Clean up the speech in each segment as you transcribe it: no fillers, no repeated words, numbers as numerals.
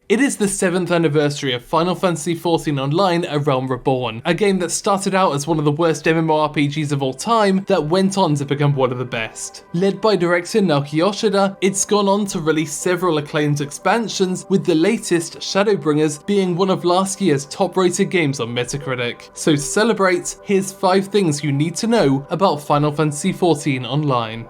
It is the 7th anniversary of Final Fantasy XIV Online, A Realm Reborn, a game that started out as one of the worst MMORPGs of all time that went on to become one of the best. Led by director Naoki Yoshida, it's gone on to release several acclaimed expansions, with the latest, Shadowbringers, being one of last year's top-rated games on Metacritic. So to celebrate, here's 5 things you need to know about Final Fantasy XIV Online.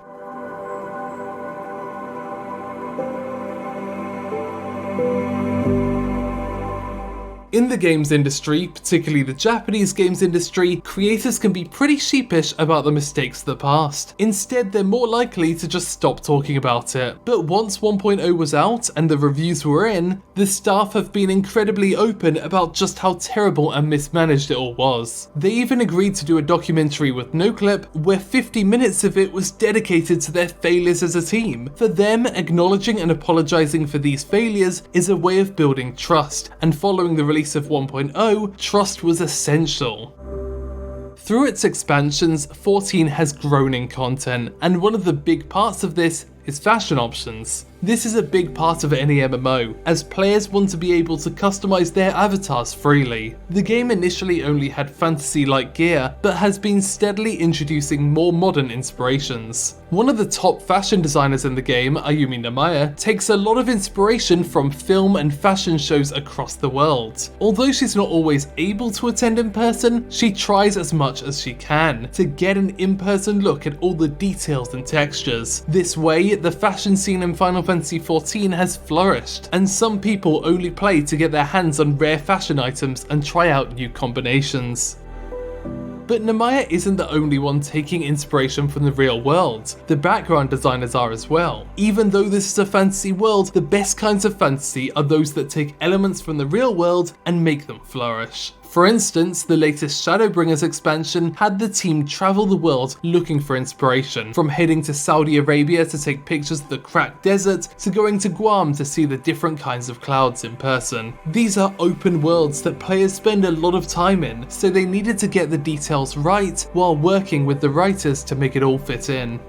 In the games industry, particularly the Japanese games industry, creators can be pretty sheepish about the mistakes of the past. Instead, they're more likely to just stop talking about it. But once 1.0 was out and the reviews were in, the staff have been incredibly open about just how terrible and mismanaged it all was. They even agreed to do a documentary with no clip where 50 minutes of it was dedicated to their failures as a team. For them, acknowledging and apologizing for these failures is a way of building trust, and following the release of 1.0, trust was essential. Through its expansions, 14 has grown in content, and one of the big parts of this is fashion options. This is a big part of any MMO, as players want to be able to customize their avatars freely. The game initially only had fantasy-like gear, but has been steadily introducing more modern inspirations. One of the top fashion designers in the game, Ayumi Namaya, takes a lot of inspiration from film and fashion shows across the world. Although she's not always able to attend in person, she tries as much as she can to get an in-person look at all the details and textures. This way, the fashion scene in Final Fantasy XIV has flourished, and some people only play to get their hands on rare fashion items and try out new combinations. But Namaya isn't the only one taking inspiration from the real world. The background designers are as well. Even though this is a fantasy world, the best kinds of fantasy are those that take elements from the real world and make them flourish. For instance, the latest Shadowbringers expansion had the team travel the world looking for inspiration, from heading to Saudi Arabia to take pictures of the cracked desert, to going to Guam to see the different kinds of clouds in person. These are open worlds that players spend a lot of time in, so they needed to get the details right while working with the writers to make it all fit in.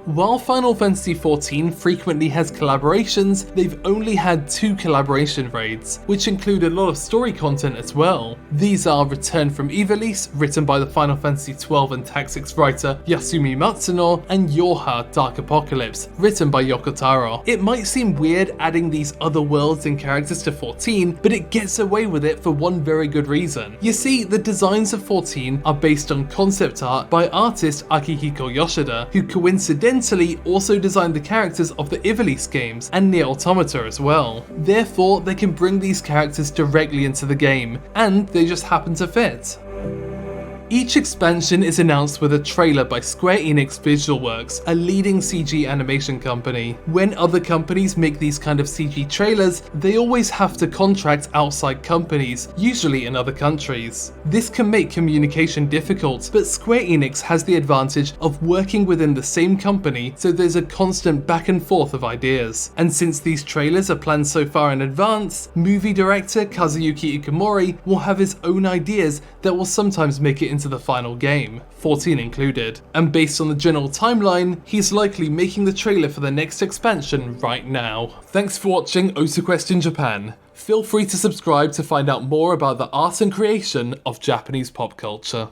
While Final Fantasy XIV frequently has collaborations, they've only had 2 collaboration raids, which include a lot of story content as well. These are Return from Ivalice, written by the Final Fantasy XII and Tactics writer Yasumi Matsuno, and Yorha Dark Apocalypse, written by Yoko Taro. It might seem weird adding these other worlds and characters to 14, but it gets away with it for one very good reason. You see, the designs of 14 are based on concept art by artist Akihiko Yoshida, who coincidentally also designed the characters of the Ivalice games and Nier Automata as well. Therefore, they can bring these characters directly into the game, and they just happen to fit. Each expansion is announced with a trailer by Square Enix Visual Works, a leading CG animation company. When other companies make these kind of CG trailers, they always have to contract outside companies, usually in other countries. This can make communication difficult, but Square Enix has the advantage of working within the same company, so there's a constant back and forth of ideas. And since these trailers are planned so far in advance, movie director Kazuyuki Ikamori will have his own ideas that will sometimes make it into the final game, 14 included. And based on the general timeline, he's likely making the trailer for the next expansion right now. Thanks for watching OTAQUEST in Japan. Feel free to subscribe to find out more about the art and creation of Japanese pop culture.